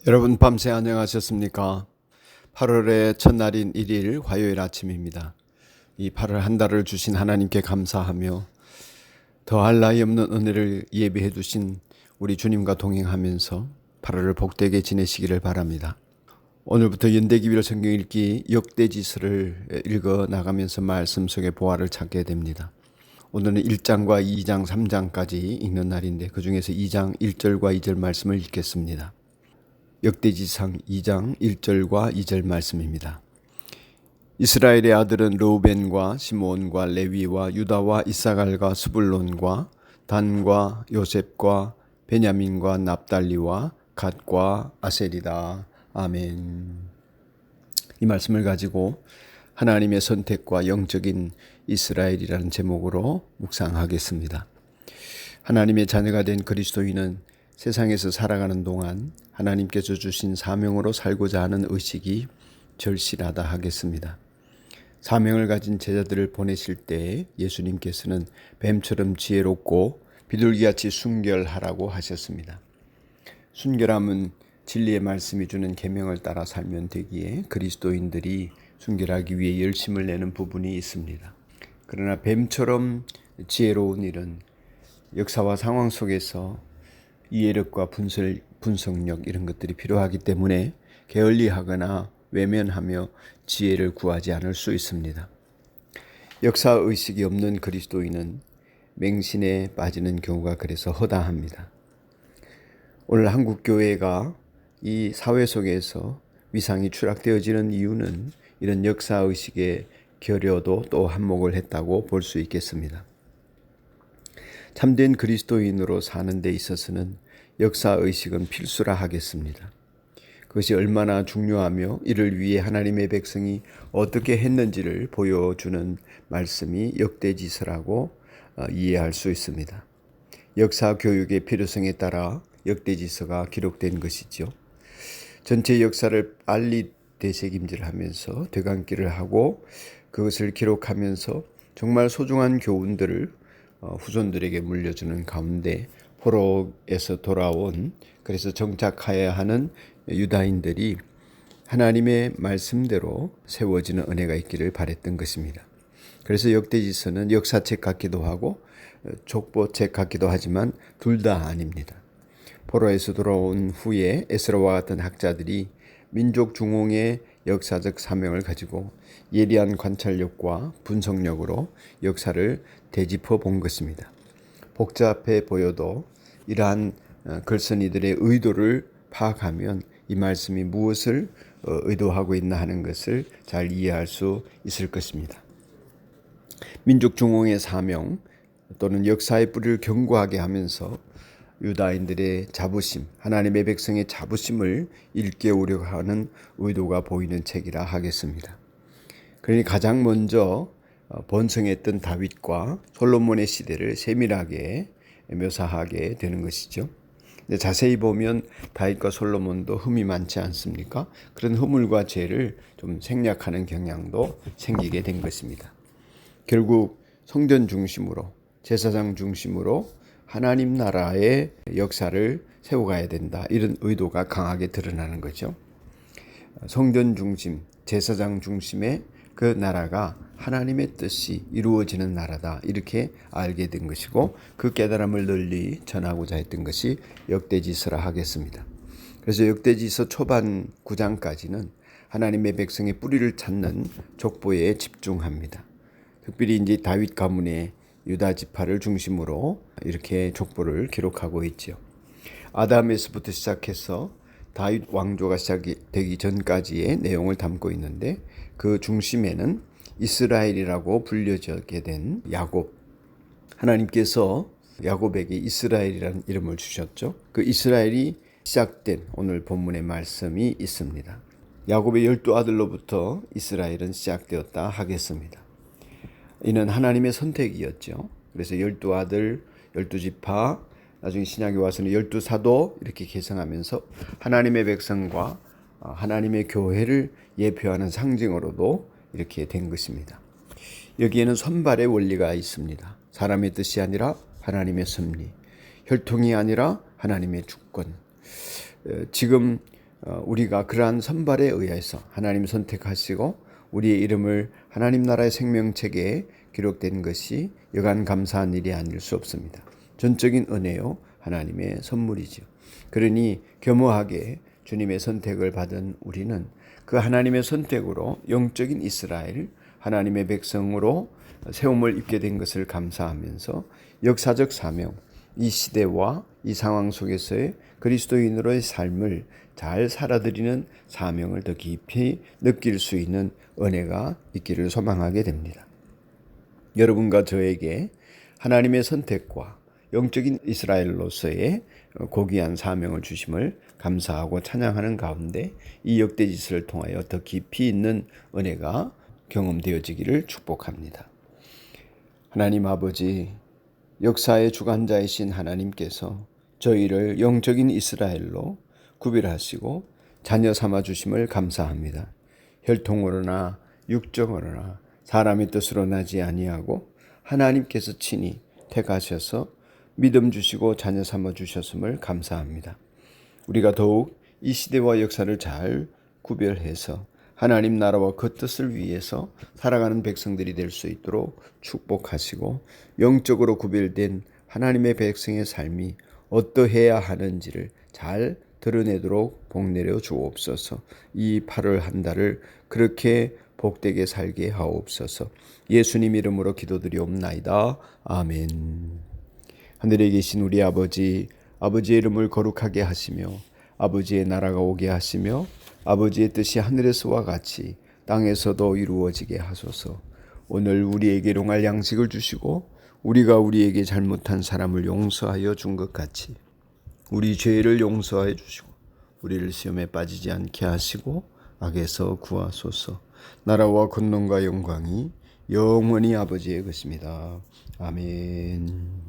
여러분 밤새 안녕하셨습니까? 8월의 첫날인 1일 화요일 아침입니다. 이 8월 한 달을 주신 하나님께 감사하며 더할 나위 없는 은혜를 예비해 두신 우리 주님과 동행하면서 8월을 복되게 지내시기를 바랍니다. 오늘부터 연대기별 성경 읽기 역대지서를 읽어 나가면서 말씀 속의 보화를 찾게 됩니다. 오늘은 1장과 2장, 3장까지 읽는 날인데 그 중에서 2장 1절과 2절 말씀을 읽겠습니다. 역대지상 2장 1절과 2절 말씀입니다. 이스라엘의 아들은 르우벤과 시므온과 레위와 유다와 이사갈과 스불론과 단과 요셉과 베냐민과 납달리와 갓과 아셀이다. 아멘. 이 말씀을 가지고 하나님의 선택과 영적인 이스라엘이라는 제목으로 묵상하겠습니다. 하나님의 자녀가 된 그리스도인은 세상에서 살아가는 동안 하나님께서 주신 사명으로 살고자 하는 의식이 절실하다 하겠습니다. 사명을 가진 제자들을 보내실 때 예수님께서는 뱀처럼 지혜롭고 비둘기같이 순결하라고 하셨습니다. 순결함은 진리의 말씀이 주는 계명을 따라 살면 되기에 그리스도인들이 순결하기 위해 열심을 내는 부분이 있습니다. 그러나 뱀처럼 지혜로운 일은 역사와 상황 속에서 이해력과 분석력 이런 것들이 필요하기 때문에 게을리하거나 외면하며 지혜를 구하지 않을 수 있습니다. 역사의식이 없는 그리스도인은 맹신에 빠지는 경우가 그래서 허다합니다. 오늘 한국교회가 이 사회 속에서 위상이 추락되어지는 이유는 이런 역사의식의 결여도 또 한몫을 했다고 볼 수 있겠습니다. 참된 그리스도인으로 사는 데 있어서는 역사의식은 필수라 하겠습니다. 그것이 얼마나 중요하며 이를 위해 하나님의 백성이 어떻게 했는지를 보여주는 말씀이 역대지서라고 이해할 수 있습니다. 역사 교육의 필요성에 따라 역대지서가 기록된 것이죠. 전체 역사를 빨리 되새김질하면서 되감기를 하고 그것을 기록하면서 정말 소중한 교훈들을 후손들에게 물려주는 가운데 포로에서 돌아온 그래서 정착해야 하는 유다인들이 하나님의 말씀대로 세워지는 은혜가 있기를 바랬던 것입니다. 그래서 역대지서는 역사책 같기도 하고 족보책 같기도 하지만 둘 다 아닙니다. 포로에서 돌아온 후에 에스라와 같은 학자들이 민족 중흥의 역사적 사명을 가지고 예리한 관찰력과 분석력으로 역사를 되짚어 본 것입니다. 복잡해 보여도 이러한 글쓴이들의 의도를 파악하면 이 말씀이 무엇을 의도하고 있나 하는 것을 잘 이해할 수 있을 것입니다. 민족 중흥의 사명 또는 역사의 뿌리를 견고하게 하면서 유다인들의 자부심, 하나님의 백성의 자부심을 일깨우려고 하는 의도가 보이는 책이라 하겠습니다. 그러니 가장 먼저 번성했던 다윗과 솔로몬의 시대를 세밀하게 묘사하게 되는 것이죠. 자세히 보면 다윗과 솔로몬도 흠이 많지 않습니까? 그런 허물과 죄를 좀 생략하는 경향도 생기게 된 것입니다. 결국 성전 중심으로 제사장 중심으로 하나님 나라의 역사를 세워가야 된다. 이런 의도가 강하게 드러나는 거죠. 성전 중심, 제사장 중심의 그 나라가 하나님의 뜻이 이루어지는 나라다. 이렇게 알게 된 것이고 그 깨달음을 널리 전하고자 했던 것이 역대지서라 하겠습니다. 그래서 역대지서 초반 9장까지는 하나님의 백성의 뿌리를 찾는 족보에 집중합니다. 특별히 이제 다윗 가문의 유다 지파를 중심으로 이렇게 족보를 기록하고 있죠. 아담에서부터 시작해서 다윗 왕조가 시작되기 전까지의 내용을 담고 있는데 그 중심에는 이스라엘이라고 불려지게 된 야곱. 하나님께서 야곱에게 이스라엘이라는 이름을 주셨죠. 그 이스라엘이 시작된 오늘 본문의 말씀이 있습니다. 야곱의 12아들로부터 이스라엘은 시작되었다 하겠습니다. 이는 하나님의 선택이었죠. 그래서 12아들, 12지파, 나중에 신약에 와서는 12사도 이렇게 계승하면서 하나님의 백성과 하나님의 교회를 예표하는 상징으로도 이렇게 된 것입니다. 여기에는 선발의 원리가 있습니다. 사람의 뜻이 아니라 하나님의 섭리, 혈통이 아니라 하나님의 주권. 지금 우리가 그러한 선발에 의해서 하나님 선택하시고 우리의 이름을 하나님 나라의 생명책에 기록된 것이 여간 감사한 일이 아닐 수 없습니다. 전적인 은혜요 하나님의 선물이죠. 그러니 겸허하게 주님의 선택을 받은 우리는 그 하나님의 선택으로 영적인 이스라엘 하나님의 백성으로 세움을 입게 된 것을 감사하면서 역사적 사명, 이 시대와 이 상황 속에서의 그리스도인으로의 삶을 잘 살아드리는 사명을 더 깊이 느낄 수 있는 은혜가 있기를 소망하게 됩니다. 여러분과 저에게 하나님의 선택과 영적인 이스라엘로서의 고귀한 사명을 주심을 감사하고 찬양하는 가운데 이 역대지서를 통하여 더 깊이 있는 은혜가 경험되어지기를 축복합니다. 하나님 아버지, 역사의 주관자이신 하나님께서 저희를 영적인 이스라엘로 구별하시고 자녀 삼아 주심을 감사합니다. 혈통으로나 육정으로나 사람의 뜻으로 나지 아니하고 하나님께서 친히 택하셔서 믿음 주시고 자녀 삼아 주셨음을 감사합니다. 우리가 더욱 이 시대와 역사를 잘 구별해서 하나님 나라와 그 뜻을 위해서 살아가는 백성들이 될 수 있도록 축복하시고 영적으로 구별된 하나님의 백성의 삶이 어떠해야 하는지를 잘 드러내도록 복내려 주옵소서. 이 8월 한 달을 그렇게 복되게 살게 하옵소서. 예수님 이름으로 기도드리옵나이다. 아멘. 하늘에 계신 우리 아버지, 아버지의 이름을 거룩하게 하시며 아버지의 나라가 오게 하시며 아버지의 뜻이 하늘에서와 같이 땅에서도 이루어지게 하소서. 오늘 우리에게 일용할 양식을 주시고 우리가 우리에게 잘못한 사람을 용서하여 준 것 같이 우리 죄를 용서하여 주시고 우리를 시험에 빠지지 않게 하시고 악에서 구하소서. 나라와 권능과 영광이 영원히 아버지의 것입니다. 아멘.